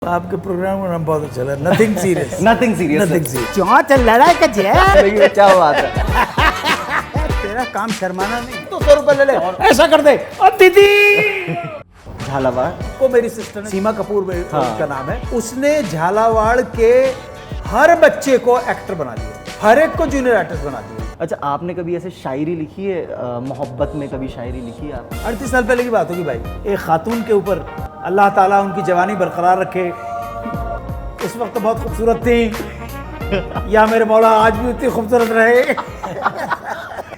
आपके प्रोग्राम का नाम बहुत अच्छा लगा, nothing serious. Nothing serious. Nothing serious. चौंच लड़ाई का जे क्या बात है। तेरा काम शर्माना नहीं। तो 100 रुपए ले ले, ऐसा कर दे। अब दीदी झालावाड़ को मेरी सिस्टर ने, सीमा कपूर में हाँ। उसका नाम है, उसने झालावाड़ के हर बच्चे को एक्टर बना दिया, हर एक को जूनियर आर्टिस्ट बना दिया। अच्छा, आपने कभी ऐसे शायरी लिखी है? मोहब्बत में कभी शायरी लिखी है आपने? 38 साल पहले की बात होगी भाई। एक खातून के ऊपर अल्लाह ताला उनकी जवानी बरकरार रखे, उस वक्त बहुत खूबसूरत थी, या मेरे मौला आज भी उतनी खूबसूरत रहे।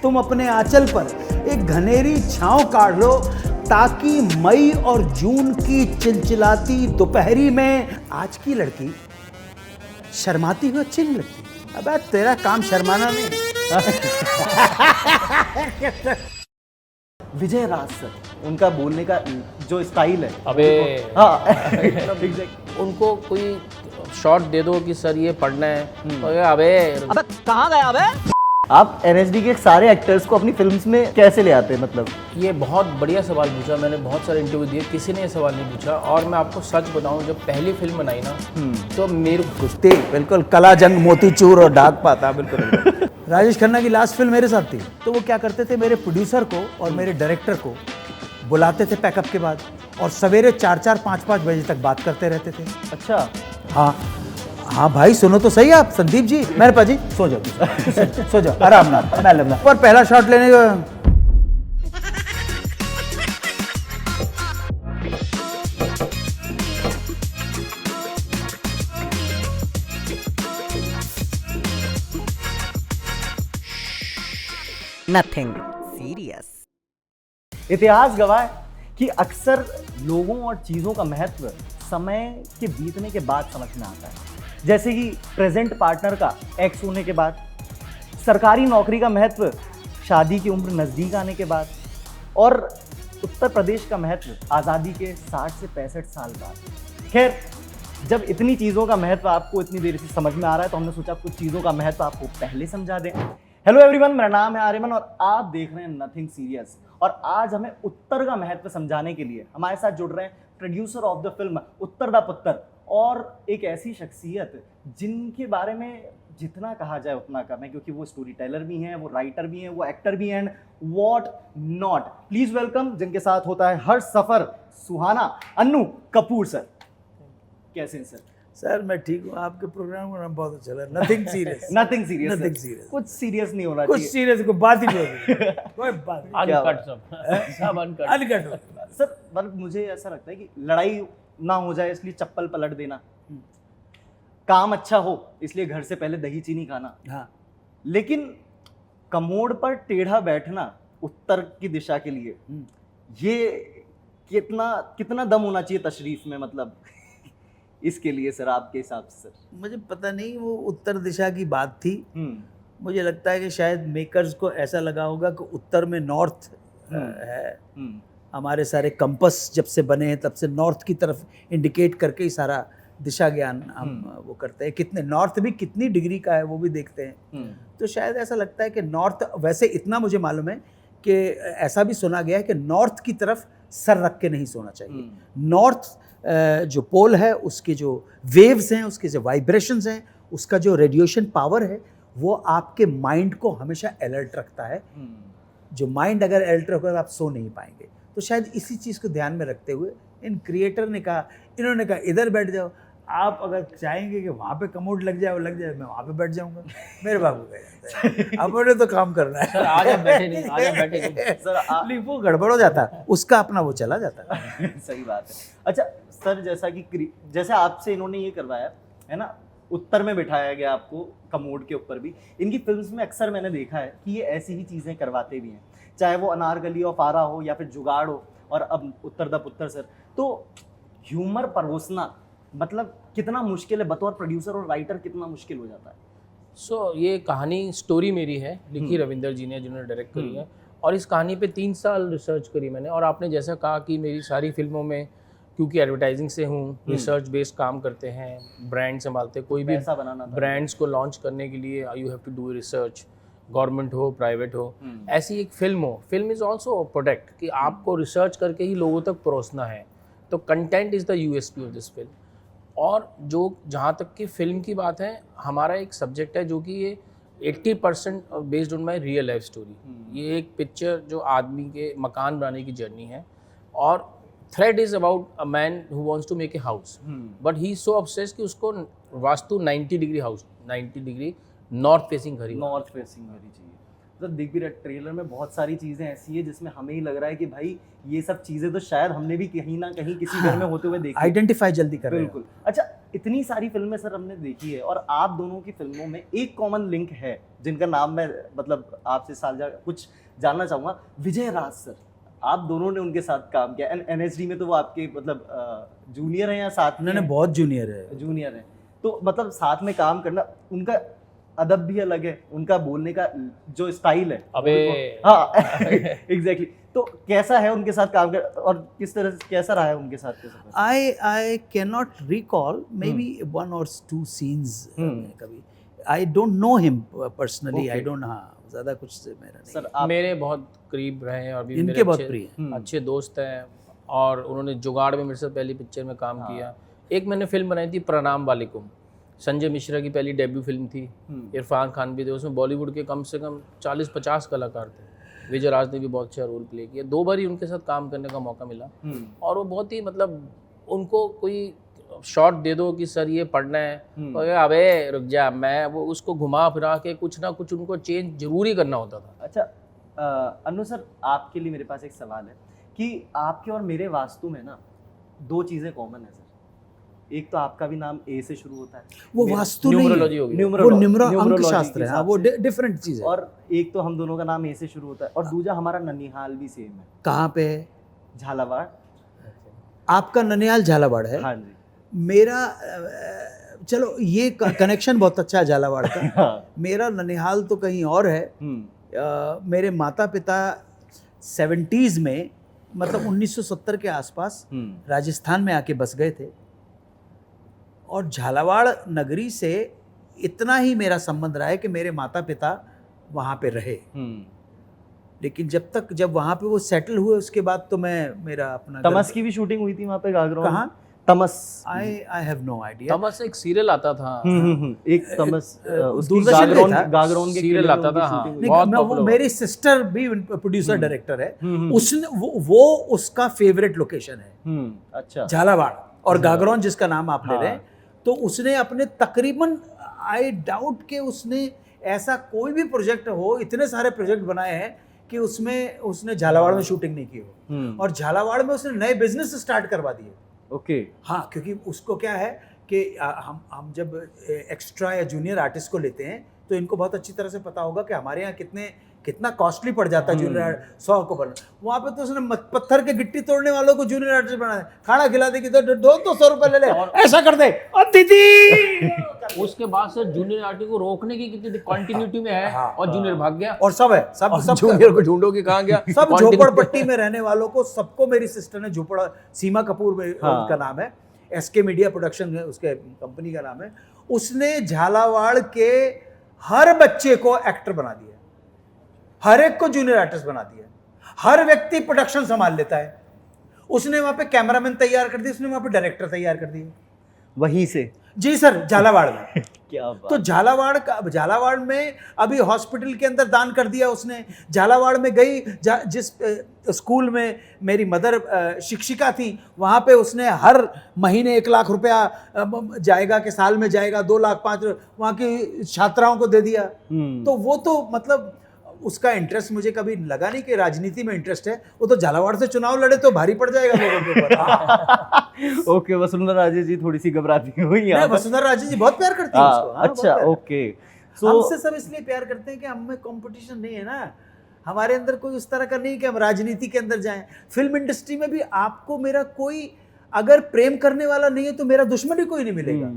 तुम अपने आंचल पर एक घनेरी छांव काट लो, ताकि मई और जून की चिलचिलाती दोपहरी में आज की लड़की शर्माती हुई अच्छी नहीं लगती। अबे तेरा काम शर्माना नहीं। विजय राज सर, उनका बोलने का जो स्टाइल है, अबे हाँ एग्जैक्ट। उनको कोई शॉट दे दो कि सर ये पढ़ना है, तो ये अबे कहाँ गया बे? आप एनएसडी के सारे एक्टर्स को अपनी फिल्म्स में कैसे ले आते हैं? मतलब ये बहुत बढ़िया सवाल पूछा। मैंने बहुत सारे इंटरव्यू दिए, किसी ने ये सवाल नहीं पूछा। और मैं आपको सच बताऊं, जब पहली फिल्म बनाई ना, तो मेरे कुश्ती बिल्कुल, कला जंग मोतीचूर और डाक पाता बिल्कुल। राजेश खन्ना की लास्ट फिल्म मेरे साथ थी, तो वो क्या करते थे, मेरे प्रोड्यूसर को और मेरे डायरेक्टर को बुलाते थे पैकअप के बाद, और सवेरे 4-4, 5-5 बजे तक बात करते रहते थे। अच्छा, हाँ हाँ भाई, सुनो तो सही आप संदीप जी, मेरे पाजी सो जाओ, सो जाओ आराम ना, मैं लगा पर पहला शॉट लेने का। Nothing serious. इतिहास गवाह है कि अक्सर लोगों और चीज़ों का महत्व समय के बीतने के बाद समझ में आता है। जैसे कि प्रेजेंट पार्टनर का एक्स होने के बाद, सरकारी नौकरी का महत्व शादी की उम्र नज़दीक आने के बाद, और उत्तर प्रदेश का महत्व आज़ादी के 60 से 65 साल बाद। खैर, जब इतनी चीज़ों का महत्व आपको इतनी देर से समझ में आ रहा है, तो हमने सोचा कुछ चीज़ों का महत्व आपको पहले समझा दें। हेलो एवरीवन, मेरा नाम है आर्यमन और आप देख रहे हैं नथिंग सीरियस। और आज हमें उत्तर का महत्व समझाने के लिए हमारे साथ जुड़ रहे हैं प्रोड्यूसर ऑफ द फिल्म उत्तर दा पुत्र, और एक ऐसी शख्सियत जिनके बारे में जितना कहा जाए उतना कम है, क्योंकि वो स्टोरी टेलर भी हैं, वो राइटर भी हैं, वो एक्टर भी हैं, व्हाट नॉट। प्लीज वेलकम, जिनके साथ होता है हर सफर सुहाना, अन्नू कपूर सर। कैसे हैं सर? सर मैं ठीक हूँ, आपके प्रोग्राम का नाम बहुत अच्छा लगा, nothing serious. Nothing serious. Nothing serious। कुछ सीरियस नहीं होना कुछ चाहिए सीरियस कोई बात ही नहीं होगी, कोई बात नहीं। अनकट सब अनकट। अनकट हो। सर। मतलब मुझे ऐसा लगता है कि लड़ाई ना हो जाए इसलिए चप्पल पलट देना, काम अच्छा हो इसलिए घर से पहले दही चीनी खाना, हाँ लेकिन कमोड पर टेढ़ा बैठना उत्तर की दिशा के लिए, ये कितना दम होना चाहिए तशरीफ में, मतलब इसके लिए सर आपके हिसाब से? सर मुझे पता नहीं, वो उत्तर दिशा की बात थी। मुझे लगता है कि शायद मेकर्स को ऐसा लगा होगा कि उत्तर में नॉर्थ है। हमारे सारे कंपस जब से बने हैं तब से नॉर्थ की तरफ इंडिकेट करके ही सारा दिशा ज्ञान हम वो करते हैं। कितने नॉर्थ भी कितनी डिग्री का है वो भी देखते हैं। तो शायद ऐसा लगता है कि नॉर्थ, वैसे इतना मुझे मालूम है कि ऐसा भी सुना गया है कि नॉर्थ की तरफ सर रख के नहीं सोना चाहिए। नॉर्थ जो पोल है, उसके जो वेव्स हैं, उसके जो वाइब्रेशंस हैं, उसका जो रेडिएशन पावर है, वो आपके माइंड को हमेशा अलर्ट रखता है। जो माइंड अगर अलर्ट रखोगे तो आप सो नहीं पाएंगे। तो शायद इसी चीज़ को ध्यान में रखते हुए इन क्रिएटर ने कहा, इन्होंने कहा इधर बैठ जाओ, आप अगर चाहेंगे कि वहाँ पे कमोड लग जाए मैं वहाँ पे बैठ जाऊँगा। मेरे बाबू का अपने तो काम करना है। सर आजा बैठे नहीं, आजा बैठे नहीं। सर नहीं, वो गड़बड़ हो जाता है, उसका अपना वो चला जाता है। सही बात है। अच्छा सर, जैसे आपसे इन्होंने ये करवाया है ना, उत्तर में बिठाया गया आपको कमोड के ऊपर भी, इनकी फिल्म्स में अक्सर मैंने देखा है कि ये ऐसी ही चीज़ें करवाते भी हैं, चाहे वो अनारकली और फारा हो या फिर जुगाड़ हो, और अब उत्तर दा पुत्र सर। तो ह्यूमर परोसना मतलब कितना मुश्किल है बतौर प्रोड्यूसर और राइटर, कितना मुश्किल हो जाता है? सो ये कहानी स्टोरी मेरी है, लिखी रविंदर जी ने, जिन्होंने डायरेक्ट करी है, और इस कहानी पे 3 साल रिसर्च करी मैंने। और आपने जैसा कहा कि मेरी सारी फिल्मों में, क्योंकि एडवर्टाइजिंग से हूँ, रिसर्च बेस्ड काम करते हैं, ब्रांड संभालते, कोई भी पैसा बनाना था। ब्रांड्स को लॉन्च करने के लिए you have to do research, government हो प्राइवेट हो। ऐसी एक फिल्म हो, फिल्म इज़ ऑल्सो प्रोडक्ट कि आपको रिसर्च करके ही लोगों तक परोसना है। तो content is the USP of this film. और जो जहाँ तक कि फिल्म की बात है, हमारा एक सब्जेक्ट है जो कि ये 80% based on my real life story. ये एक पिक्चर जो आदमी के मकान बनाने की जर्नी है, और thread is about a man who wants to make a house, but he is so obsessed कि उसको vastu 90 degree house, 90 degree north facing घर ही बनाना। नॉर्थ फेसिंग होनी चाहिए। मतलब दिख भी रहा ट्रेलर में बहुत सारी चीजें ऐसी है जिसमें हमें ही लग रहा है कि भाई ये सब चीजें तो शायद हमने भी कहीं ना कहीं किसी घर में होते हुए देखी। आइडेंटिफाई जल्दी कर रहे हैं। बिल्कुल। अच्छा, इतनी सारी फिल्में सर हमने देखी है और आप दोनों की फिल्मों में एक कॉमन लिंक है जिनका नाम मैं मतलब आपसे साझा कुछ जानना चाहूंगा। विजय राज सर, आप दोनों ने उनके साथ काम किया। एनएसडी में तो वो आपके मतलब जूनियर हैं या साथ में? उन्होंने बहुत जूनियर है। जूनियर है, तो मतलब साथ में काम करना, उनका अदब भी अलग है, उनका बोलने का जो स्टाइल है। अबे हाँ एग्जैक्टली। तो कैसा है उनके साथ काम कर और किस तरह से कैसा रहा है उनके साथ के सफर? I cannot recall maybe one or two scenes कभी। I don't know him personally. Okay. I don't, हाँ ज़्यादा कुछ से मेरा नहीं। सर आप मेरे बहुत करीब रहे हैं और अभी इनके मेरे बहुत अच्छे- प्रिय हैं। अच्छे दोस्त हैं, और उन्होंने जुगाड़ में मेरे साथ पहली पिक्चर में काम किया। एक मैंने फिल्म बनाई थी प्रणाम वालेकुम, संजय मिश्रा की पहली डेब्यू फिल्म थी। इरफान खान भी थे उसमें, बॉलीवुड के कम से कम 40-50 कलाकार थे। विजय राज ने भी बहुत अच्छा रोल प्ले किया। 2 बार ही उनके साथ काम करने का मौका मिला, और वो बहुत ही मतलब, उनको कोई शॉट दे दो कि सर ये पढ़ना है, तो अबे रुक जा, मैं वो उसको घुमा फिरा के कुछ ना कुछ उनको चेंज जरूरी करना होता था। अच्छा अनु सर, आपके लिए मेरे पास एक सवाल है कि आपके और मेरे वास्तु में ना 2 चीज़ें कॉमन है सर। एक तो आपका भी नाम ए से शुरू होता है, वो वास्तु नहीं न्यूमरोलॉजी है, हो गई। वो निम्रा अंक शास्त्र है। हाँ, वो डिफरेंट चीज़ है। और एक तो हम दोनों का नाम ए से शुरू होता है, और दूसरा हमारा ननिहाल भी सेम है, कहाँ पे है? झालावाड़। आपका ननिहाल झालावाड़ है। हाँ जी। मेरा चलो ये कनेक्शन बहुत अच्छा है झालावाड़ का। हाँ। मेरा ननिहाल तो कहीं और है। मेरे माता पिता 70s में, मतलब 1970 के आसपास राजस्थान में आके बस गए थे, और झालावाड़ नगरी से इतना ही मेरा संबंध रहा है कि मेरे माता पिता वहाँ पे रहे। लेकिन जब वहाँ पे वो सेटल हुए, उसके बाद तो मैं मेरा अपना तमस की भी शूटिंग हुई थी वहाँ पे गागरोन। कहाँ? Tamas. I have no idea. Tamas एक सीरियल आता था, एक तमस उसकी दूरदर्शन पे था। गागरोन के सीरियल किले में आता उनकी था, हाँ। shooting हुई। बहुत वो popular मेरी सिस्टर भी प्रोड्यूसर डायरेक्टर है। हम्म। उसने वो उसका फेवरेट लोकेशन है अच्छा। झालावाड़, और गागरोन जिसका नाम आप ले रहे हैं। हाँ। तो उसने अपने तकरीबन, आई डाउट के उसने ऐसा कोई भी प्रोजेक्ट हो, इतने सारे प्रोजेक्ट बनाए हैं कि उसमें उसने झालावाड़ में शूटिंग नहीं की हो। और झालावाड़ में उसने नए बिजनेस स्टार्ट करवा दिए। ओके। हाँ, क्योंकि उसको क्या है कि हम जब एक्स्ट्रा या जूनियर आर्टिस्ट को लेते हैं तो इनको बहुत अच्छी तरह से पता होगा कि हमारे यहाँ कितना कॉस्टली पड़ जाता है जूनियर 100 को बनना। वहाँ पे तो उसने पत्थर के गिट्टी तोड़ने वालों को जूनियर आर्टिस्ट बनाया, खाना खिला दे कि 200 रुपए ले ले, ऐसा कर दे, और दीदी उसके बाद से जूनियर आर्टिस्ट को रोकने की कितनी कंटिन्यूटी में है, हाँ, और जूनियर भाग गया। और सब है, सब जूनियर को ढूंढो कि कहाँ गया। सब झोपड़पट्टी में रहने वालों को सबको मेरी सिस्टर ने झोपड़ा, सीमा कपूर में उनका नाम है, SK मीडिया प्रोडक्शन है उसके कंपनी का नाम है। उसने झालावाड़ के हर बच्चे को एक्टर बना दिया, हर एक को जूनियर आर्टिस्ट बना दिया, हर व्यक्ति प्रोडक्शन संभाल लेता है। उसने वहां पे कैमरामैन तैयार कर दिए, उसने वहां पे डायरेक्टर तैयार कर दिए। वहीं से? जी सर, झालावाड़ में। क्या बात। तो झालावाड़ में अभी हॉस्पिटल के अंदर दान कर दिया उसने। झालावाड़ में गई, जिस स्कूल में मेरी मदर शिक्षिका थी, वहाँ पे उसने हर महीने 1 लाख रुपया जाएगा कि साल में जाएगा 2 लाख 5 वहाँ की छात्राओं को दे दिया। तो वो तो मतलब उसका इंटरेस्ट मुझे कभी लगा नहीं कि राजनीति में इंटरेस्ट है। वो तो झालावाड़ से चुनाव लड़े तो भारी पड़ जाएगा लोगों के ऊपर। ओके, वसुंधरा राजे जी थोड़ी सी घबराती हुई नहीं, वसुंधरा राजे जी बहुत प्यार करती है उसको। हाँ, बहुत अच्छा, प्यार। ओके। हमसे सब इसलिए प्यार करते हैं कि हम में कंपटीशन नहीं है ना, हमारे अंदर कोई उस तरह का नहीं कि हम राजनीति के अंदर जाएं। फिल्म इंडस्ट्री में भी आपको मेरा कोई अगर प्रेम करने वाला नहीं है तो मेरा दुश्मन ही कोई नहीं मिलेगा।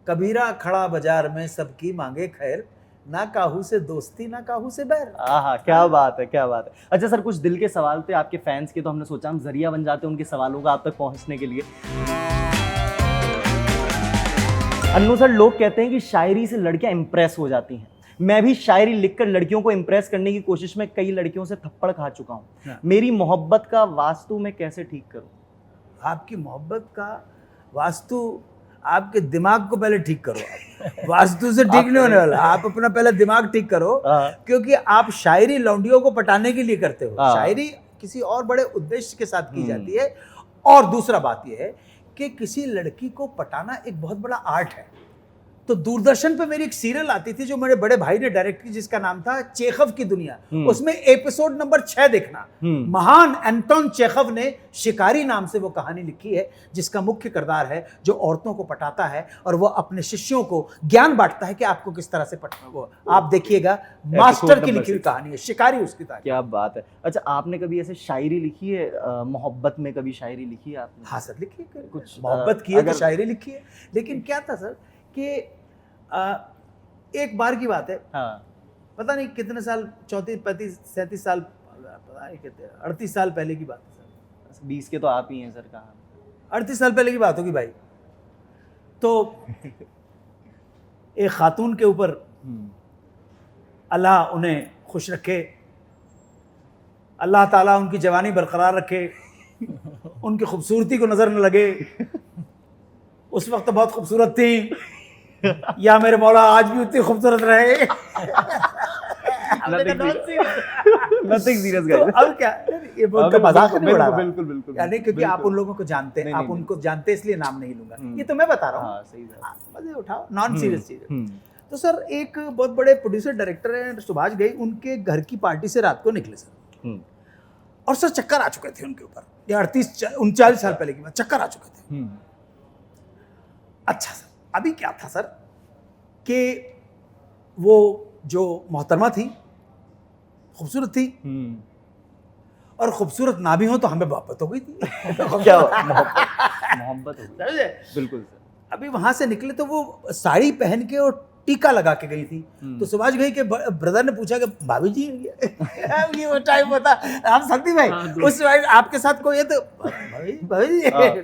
कबीरा खड़ा बाजार में सबकी मांगे खैर, ना काहू से दोस्ती ना काहू से बैर। आहा, क्या बात है, क्या बात है। अच्छा सर, कुछ दिल के सवाल थे आपके फैंस के, तो हमने सोचा हम जरिया बन जाते हैं उनके सवालों का आप तक पहुंचने के लिए। अन्नू सर, लोग कहते हैं कि शायरी से लड़कियां इंप्रेस हो जाती हैं। मैं भी शायरी लिखकर लड़कियों को इंप्रेस करने की कोशिश में कई लड़कियों से थप्पड़ खा चुका हूँ। मेरी मोहब्बत का वास्तु मैं कैसे ठीक करूँ? आपकी मोहब्बत का वास्तु आपके दिमाग को पहले ठीक करो। आप वास्तु से ठीक नहीं होने वाला, आप अपना पहले दिमाग ठीक करो, क्योंकि आप शायरी लौंडियों को पटाने के लिए करते हो। शायरी किसी और बड़े उद्देश्य के साथ की जाती है। और दूसरा बात यह है कि किसी लड़की को पटाना एक बहुत बड़ा आर्ट है। तो दूरदर्शन पे मेरी एक सीरियल आती थी जो मेरे बड़े भाई ने डायरेक्ट की, जिसका नाम था चेखव की दुनिया। उसमें एपिसोड नंबर 6 देखना। महान एंटोन चेखव ने शिकारी नाम से वो कहानी लिखी है, जिसका मुख्य किरदार है जो औरतों को पटाता है और वो अपने शिष्यों को ज्ञान बांटता है कि आपको किस तरह से पटना। वो आप देखिएगा, मास्टर की लिखी हुई कहानी है, शिकारी उसकी तारीफ। क्या बात है। अच्छा, आपने कभी ऐसे शायरी लिखी है, मोहब्बत में कभी शायरी लिखी है आपने? हाँ सर, लिखी है कुछ। मोहब्बत की है तो शायरी लिखी है। लेकिन क्या था सर कि एक बार की बात है, पता नहीं कितने साल, 34 35 37 साल, पता नहीं कितने, 38 साल पहले की बात है सर। 20 के तो आप ही हैं सर, कहाँ? 38 साल पहले की बात होगी भाई। तो एक खातून के ऊपर, अल्लाह उन्हें खुश रखे, अल्लाह ताला उनकी जवानी बरकरार रखे, उनकी खूबसूरती को नजर न लगे। उस वक्त बहुत खूबसूरत थी, या मेरे मौला आज भी उतनी खूबसूरत रहे। नथिंग सीरियस तो अब क्या, ये बहुत मजाक नहीं उड़ा रहा। बिल्कुल बिल्कुल, यानी क्योंकि आप उन लोगों को जानते हैं, आप उनको जानते हैं, इसलिए नाम नहीं लूंगा। ये तो मैं बता रहा हूँ, सही है, मजे उठाओ, नॉन सीरियस चीज। तो सर एक बहुत बड़े प्रोड्यूसर डायरेक्टर हैं सुभाष घई, उनके घर की पार्टी से रात को निकले सर, और सर चक्कर आ चुके थे उनके ऊपर। ये 38-39 साल पहले की बात, चक्कर आ चुके थे। अच्छा सर, अभी क्या था सर कि वो जो मोहतरमा थी, खूबसूरत थी, और खूबसूरत ना भी हो तो हमें मोहब्बत हो गई थी। क्या मोहब्बत हो गई? बिल्कुल सर। अभी वहां से निकले तो वो साड़ी पहन के और टीका लगा के गई थी। तो सुभाष घई के ब्रदर ने पूछा कि भाभी जी ये वो टाइम होता, आप संदीप भाई उस टाइम आपके साथ कोई है? तो भाभी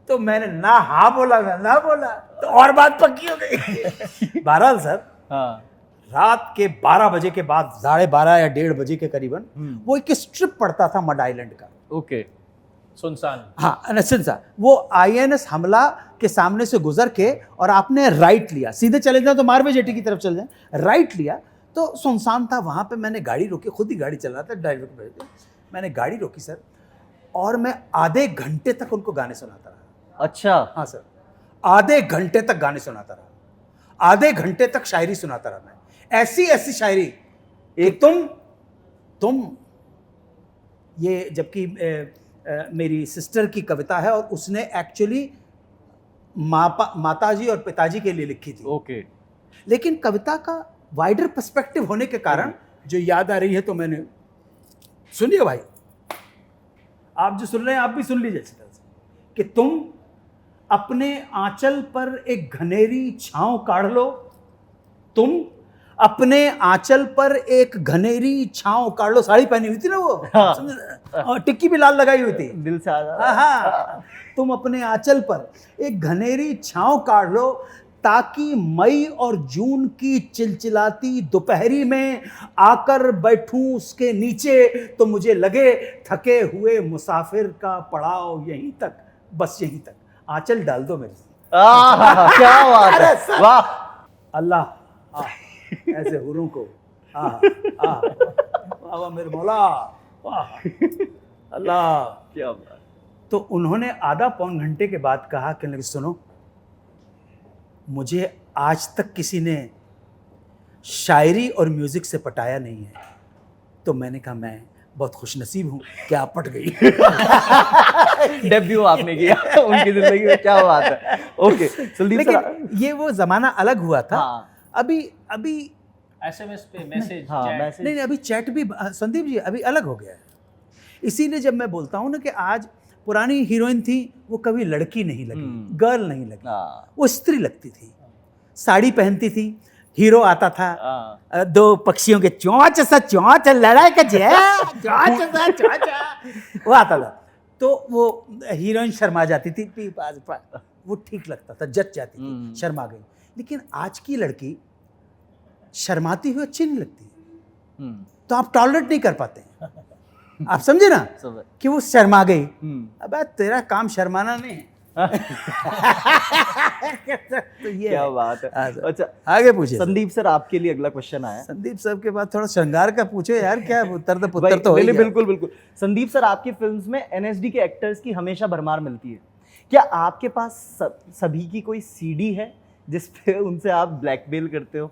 तो मैंने ना हाँ बोला, ना बोला, तो और बात पक्की हो गई। बहरहाल सर, रात के 12 बजे के बाद, 12:30 या 1:30 बजे के करीबन, वो एक स्ट्रिप पड़ता था मड आइलैंड का। ओके, सुनसान। हाँ सुनसान। वो INS हमला के सामने से गुजर के और आपने राइट लिया, सीधे चले जाए तो मारवे जेटी की तरफ चले जाए, राइट लिया तो सुनसान था। वहाँ पे मैंने गाड़ी रोकी, खुद ही गाड़ी चल रहा था, ड्राइवर को भेज दिया, मैंने गाड़ी रोकी सर, और मैं आधे घंटे तक उनको गाने सुनाता रहा। अच्छा। हाँ सर, आधे घंटे तक गाने सुनाता रहा, आधे घंटे तक शायरी सुनाता रहा मैं, ऐसी ऐसी शायरी। एक तुम ये, जबकि मेरी सिस्टर की कविता है और उसने एक्चुअली माताजी और पिताजी के लिए लिखी थी। ओके। लेकिन कविता का वाइडर पर्सपेक्टिव होने के कारण जो याद आ रही है, तो मैंने सुनिए भाई, आप जो सुन रहे हैं आप भी सुन लीजिए अच्छी तरह से, कि तुम अपने आंचल पर एक घनेरी छांव काढ़ लो, तुम अपने आंचल पर एक घनेरी छांव काढ़ लो। साड़ी पहनी हुई थी ना वो, और टिक्की भी लाल लगाई हुई थी, दिल से आ रहा। हाँ, तुम अपने आंचल पर एक घनेरी छांव काढ़ लो, ताकि मई और जून की चिलचिलाती दोपहरी में आकर बैठूं उसके नीचे, तो मुझे लगे थके हुए मुसाफिर का पड़ाव यहीं तक, बस यहीं तक, आंचल डाल दो मेरे से। क्या बात है, वाह। अल्लाह ऐसे हुरों को, वाह मेरे मौला, वाह अल्लाह, क्या बात। तो उन्होंने आधा पौन घंटे के बाद कहा कि सुनो, मुझे आज तक किसी ने शायरी और म्यूजिक से पटाया नहीं है। तो मैंने कहा मैं बहुत खुशनसीब हूँ कि आप पट गई। डेब्यू आपने किया उनकी जिंदगी में, क्या बात है। ओके संदीप सर, ये वो जमाना अलग हुआ था। अभी SMS पे मैसेज, मैसेज नहीं, अभी चैट भी संदीप जी अभी अलग हो गया है। इसीलिए जब मैं बोलता हूँ ना कि आज पुरानी हीरोइन थी, वो कभी लड़की नहीं लगी, गर्ल नहीं लगी, वो स्त्री लगती थी, साड़ी पहनती थी, हीरो आता था, दो पक्षियों के चौंच सा चौंच लड़ाई का चौंच सा चौंच, वो आता था, तो वो हीरोइन शर्मा जाती थी, वो ठीक लगता था, जच जाती थी, शर्मा गई। लेकिन आज की लड़की शर्माती हुई अच्छी नहीं लगती, तो आप टॉलरेट नहीं कर पाते। आप समझे ना कि वो शर्मा गई। अब तेरा काम शर्माना नहीं, तो ये क्या है। बात है। हाँ सर। अच्छा, आगे पूछिए सर। संदीप सर आपके लिए अगला क्वेश्चन आया है। संदीप सर के बाद थोड़ा श्रृंगार का पूछो यार, क्या उत्तर तो भाई, पुत्र तो हो ही नहीं, गया। बिल्कुल बिल्कुल। संदीप सर, आपकी फिल्म्स में एनएसडी के एक्टर्स की हमेशा भरमार मिलती है। क्या आपके पास सभी की कोई सीडी है जिस पे उनसे आप ब्लैकमेल करते हो?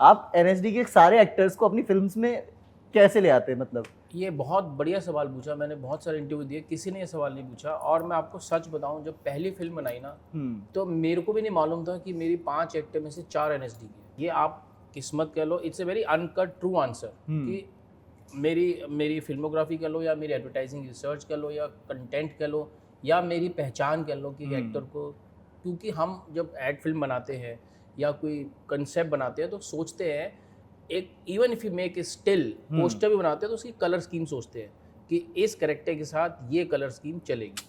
आप एनएसडी के सारे एक्टर्स को अपनी फिल्म्स में कैसे ले आते हैं? मतलब ये बहुत बढ़िया सवाल पूछा। मैंने बहुत सारे इंटरव्यू दिए, किसी ने ये सवाल नहीं पूछा। और मैं आपको सच बताऊं, जब पहली फिल्म बनाई ना, तो मेरे को भी नहीं मालूम था कि मेरी 5 एक्टर में से 4 एनएसडी की। ये आप किस्मत कह लो, it's a very uncut true answer कि मेरी फिल्मोग्राफी कह लो, या मेरी एडवर्टाइजिंग रिसर्च कह लो, या कंटेंट कह लो, या मेरी पहचान कह लो कि एक्टर को, क्योंकि हम जब एड फिल्म बनाते हैं या कोई कंसेप्ट बनाते हैं तो सोचते हैं, एक even if you make a still poster भी बनाते हैं तो उसकी कलर स्कीम सोचते हैं कि इस कैरेक्टर के साथ ये कलर स्कीम चलेगी।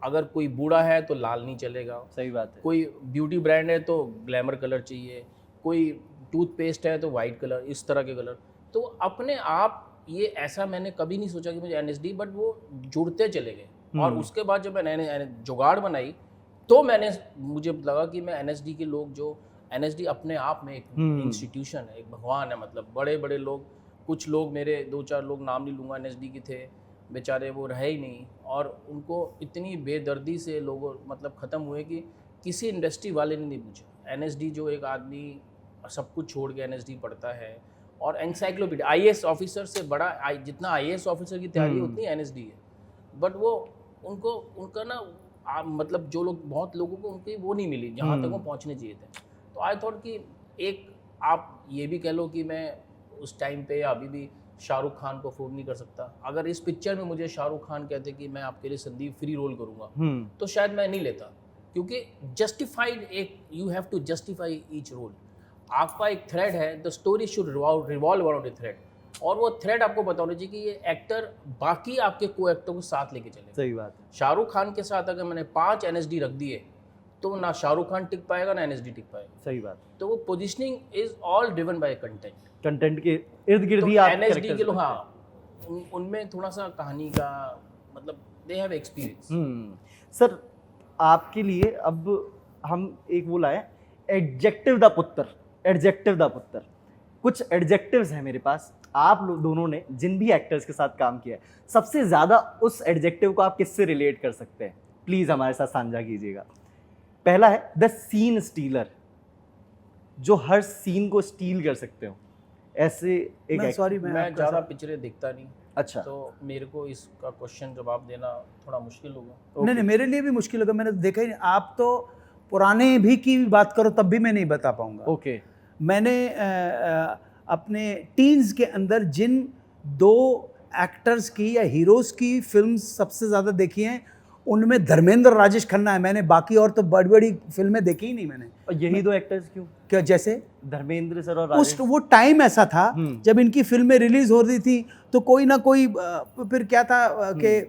अगर कोई बूढ़ा है तो लाल नहीं चलेगा, सही बात है। कोई ब्यूटी ब्रांड है तो ग्लैमर कलर चाहिए, कोई टूथपेस्ट है तो वाइट कलर, इस तरह के कलर। तो अपने आप ये ऐसा मैंने कभी नहीं सोचा कि मुझे एनएसडी, बट वो जुड़ते चले गए। और उसके बाद जब मैंने जुगाड़ बनाई तो मुझे लगा कि मैं एनएसडी के लोग, जो एनएसडी अपने आप में एक इंस्टीट्यूशन है, एक भगवान है। मतलब बड़े बड़े लोग, कुछ लोग मेरे 2-4 लोग नाम नहीं लूँगा एनएसडी के थे, बेचारे वो रहे ही नहीं, और उनको इतनी बेदर्दी से लोगों मतलब ख़त्म हुए कि किसी इंडस्ट्री वाले ने नहीं पूछा। एनएसडी जो एक आदमी सब कुछ छोड़ के एनएसडी पढ़ता है, और एनसाइक्लोपीडिया, आईएएस ऑफिसर से बड़ा, जितना आईएएस ऑफिसर की तैयारी उतनी एनएसडी है। बट वो उनका ना मतलब जो लोग, बहुत लोगों को उनकी वो नहीं मिली जहाँ तक वो पहुँचने चाहिए थे। तो आई थॉट कि एक, आप ये भी कह लो कि मैं उस टाइम पे या अभी भी शाहरुख खान को अफोर्ड नहीं कर सकता। अगर इस पिक्चर में मुझे शाहरुख खान कहते कि मैं आपके लिए संदीप फ्री रोल करूँगा तो शायद मैं नहीं लेता, क्योंकि जस्टिफाइड, एक you have to justify each role. आपका एक थ्रेड है, the story should revolve around a thread, और वो थ्रेड आपको पता होना चाहिए कि ये एक्टर बाकी आपके को एक्टर को साथ लेके चले। सही बात है। शाहरुख खान के साथ अगर मैंने 5 एनएसडी रख दिए तो ना शाहरुख खान टिक पाएगा ना एनएसडी टिक पाएगा। सही बात। तो वो positioning is all driven by content. Content के इर्द गिर्द ही तो आप एनएसडी के लोग, हाँ, उनमें थोड़ा सा कहानी का मतलब दे हैव एक्सपीरियंस। सर, आपके लिए अब हम एक वो लाए, एडजेक्टिव द पुत्र। एडजेक्टिव द पुत्र, कुछ एडजेक्टिव्स हैं मेरे पास। आप लोग दोनों ने जिन भी एक्टर्स के साथ काम किया है, सबसे ज़्यादा उस एडजेक्टिव को आप किससे रिलेट कर सकते हैं? प्लीज़ हमारे साथ साझा कीजिएगा। पहला है द सीन स्टीलर, जो हर सीन को स्टील कर सकते हो। ऐसे एक सॉरी, मैं ज़्यादा पिक्चरें देखता नहीं। अच्छा, तो मेरे को इसका क्वेश्चन जवाब देना थोड़ा मुश्किल होगा। नहीं, मेरे लिए भी मुश्किल होगा, मैंने देखा ही नहीं। आप तो पुराने भी की बात करो तब भी मैं नहीं बता पाऊंगा। ओके। मैंने अपने टीन्स के अंदर जिन 2 एक्टर्स की या हीरोज़ की फिल्म्स सबसे ज़्यादा देखी हैं, उनमें धर्मेंद्र और राजेश खन्ना है। मैंने बाकी और तो बड़ी बड़ी फिल्में देखी ही नहीं मैंने। और यही 2 एक्टर्स क्यों? क्या, जैसे धर्मेंद्र सर और उस वो टाइम ऐसा था जब इनकी फिल्में रिलीज हो रही थी, तो कोई ना कोई फिर क्या था कि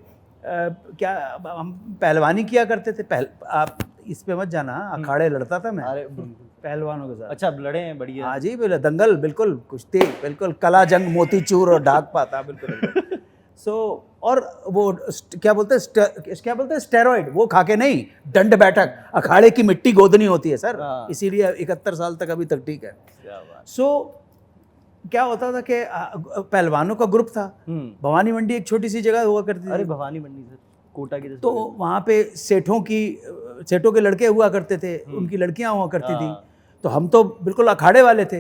क्या हम पहलवानी किया करते थे। आप इस पे मत जाना, अखाड़े लड़ता था मैं। अरे पहलवानों के साथ। अच्छा, अब लड़े हैं, बढ़िया। हाँ जी, बिल्कुल दंगल, बिल्कुल कुश्ती, बिल्कुल कला जंग, मोतीचूर और ढाक पाता, बिल्कुल। सो और वो क्या बोलते हैं स्टेरॉइड, वो खा के नहीं, दंड बैठक, अखाड़े की मिट्टी गोदनी होती है सर, इसीलिए 71 साल तक अभी तक ठीक है। सो क्या होता था कि पहलवानों का ग्रुप था। भवानी मंडी एक छोटी सी जगह हुआ करती थी। अरे भवानी मंडी सर, कोटा की। तो वहाँ पे सेठों के लड़के हुआ करते थे, उनकी लड़कियाँ हुआ करती थी। तो हम तो बिल्कुल अखाड़े वाले थे,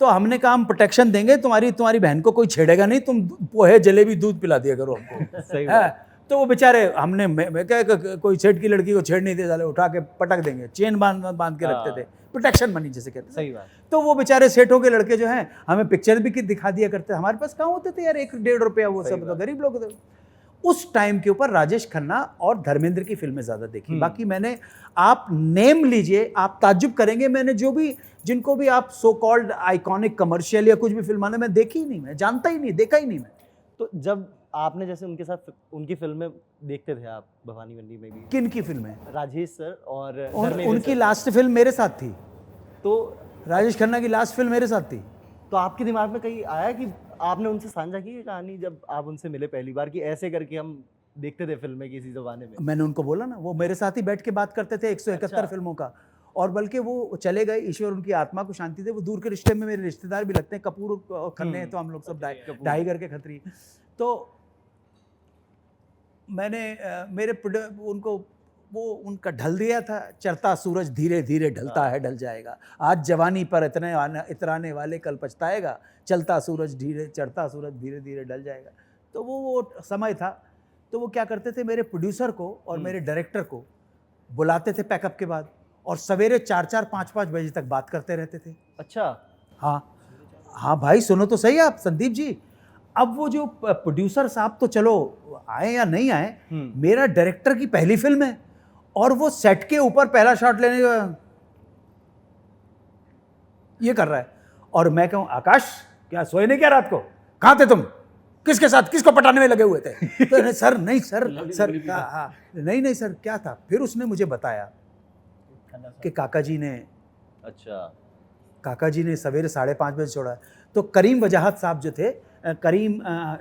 तो हमने कहा हम प्रोटेक्शन देंगे, तुम्हारी बहन को कोई छेड़ेगा नहीं, तुम पोहे जलेबी दूध पिला दिया करो हमको। सही है। तो वो बेचारे, हमने मैं क्या, कोई सेठ की लड़की को छेड़ नहीं दे, साले उठा के पटक देंगे, चेन बांध के रखते थे, प्रोटेक्शन मनी जैसे कहते हैं। सही बात। तो वो बेचारे सेठों के लड़के जो हैं, हमें पिक्चर भी दिखा दिया करते। हमारे पास कहाँ होते थे यार 1-1.5 रुपया, वो सब तो गरीब लोग थे। उस टाइम के ऊपर राजेश खन्ना और धर्मेंद्र की फिल्में ज़्यादा देखी। बाकी मैंने, आप नेम लीजिए, आप ताज्जुब करेंगे, मैंने जिनको भी आप सो कॉल्ड आइकॉनिक कमर्शियल या कुछ भी फिल्माने में देखी ही नहीं, मैं जानता ही नहीं, देखा ही नहीं मैं। तो जब आपने जैसे उनके साथ उनकी फिल्में देखते थे आप भवानी मंडी में भी, किन की फिल्में? राजेश सर और उनकी धर्मेंद्र लास्ट फिल्म मेरे साथ थी। तो राजेश खन्ना की लास्ट फिल्म मेरे साथ थी। तो आपके दिमाग में कहीं आया कि आपने उनसे साझा की है कहानी, जब आप उनसे मिले पहली बार, कि ऐसे करके हम देखते थे फिल्में किसी जमाने में? मैंने उनको बोला ना, वो मेरे साथ ही बैठ के बात करते थे 171 अच्छा। फिल्मों का। और बल्कि वो चले गए, ईश्वर उनकी आत्मा को शांति दे, वो दूर के रिश्ते में मेरे रिश्तेदार भी लगते हैं, कपूर और खन्ने हैं, तो हम लोग सब ढाई घर के खत्री। तो मैंने उनको वो उनका ढल दिया था, चढ़ता सूरज धीरे धीरे ढलता है, ढल जाएगा, आज जवानी पर इतराने वाले कल पछताएगा, चलता सूरज धीरे, चढ़ता सूरज धीरे धीरे ढल जाएगा। तो वो समय था। तो वो क्या करते थे, मेरे प्रोड्यूसर को और मेरे डायरेक्टर को बुलाते थे पैकअप के बाद, और सवेरे 4-4, 5-5 बजे तक बात करते रहते थे। अच्छा। हाँ भाई, सुनो तो सही आप संदीप जी। अब वो जो प्रोड्यूसर साहब तो चलो आए या नहीं आए, मेरा डायरेक्टर की पहली फिल्म है, और वो सेट के ऊपर पहला शॉट लेने ये कर रहा है, और मैं कहूँ आकाश क्या सोए नहीं क्या रात को, कहाँ थे तुम, किसके साथ, किसको पटाने में लगे हुए थे? तो सर नहीं सर हाँ नहीं सर क्या था। फिर उसने मुझे बताया कि काका जी ने सवेरे 5:30 बजे छोड़ा है। तो करीम वजाहत साहब जो थे,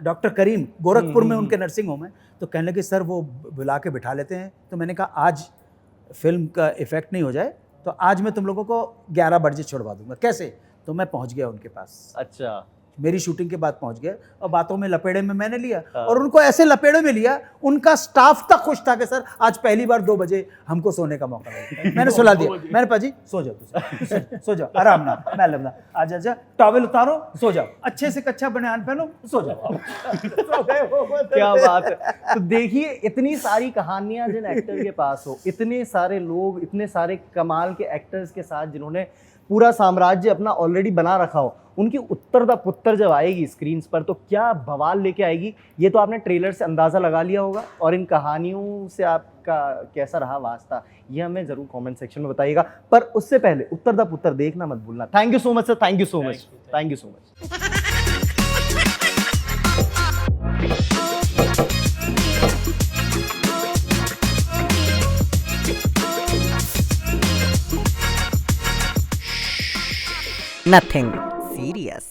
डॉक्टर करीम, गोरखपुर में उनके नर्सिंग होम है, तो कहने लगे सर वो बुला के बिठा लेते हैं। तो मैंने कहा आज फिल्म का इफेक्ट नहीं हो जाए तो आज मैं तुम लोगों को 11 बजे छुड़वा दूंगा। कैसे? तो मैं पहुंच गया उनके पास। अच्छा। मेरी शूटिंग के बाद पहुंच गया, और बातों में लपेड़े में मैंने लिया, और उनको ऐसे लपेड़े में लिया, उनका स्टाफ तक खुश था कि सर आज पहली बार 2 बजे हमको सोने का मौका मिला। मैंने सुला दिया, मैंने पाजी सो जाओ, तुम सो जाओ आराम ना, मैं लगना आजा टॉवेल उतारो, सो जाओ, अच्छे से कच्चा बनियान पहनो, सो जाओ। क्या बात है। तो देखिए, इतनी सारी कहानियां जिन एक्टर के पास हो, इतने सारे लोग, इतने सारे कमाल के एक्टर्स के साथ जिन्होंने पूरा साम्राज्य अपना ऑलरेडी बना रखा हो, उनकी उत्तर द पुत्र जब आएगी स्क्रीन पर तो क्या बवाल लेके आएगी, ये तो आपने ट्रेलर से अंदाज़ा लगा लिया होगा। और इन कहानियों से आपका कैसा रहा वास्ता, ये हमें ज़रूर कमेंट सेक्शन में बताइएगा। पर उससे पहले उत्तर द पुत्र देखना मत भूलना। Thank you so much sir, thank you so much, thank you so much. Nothing serious.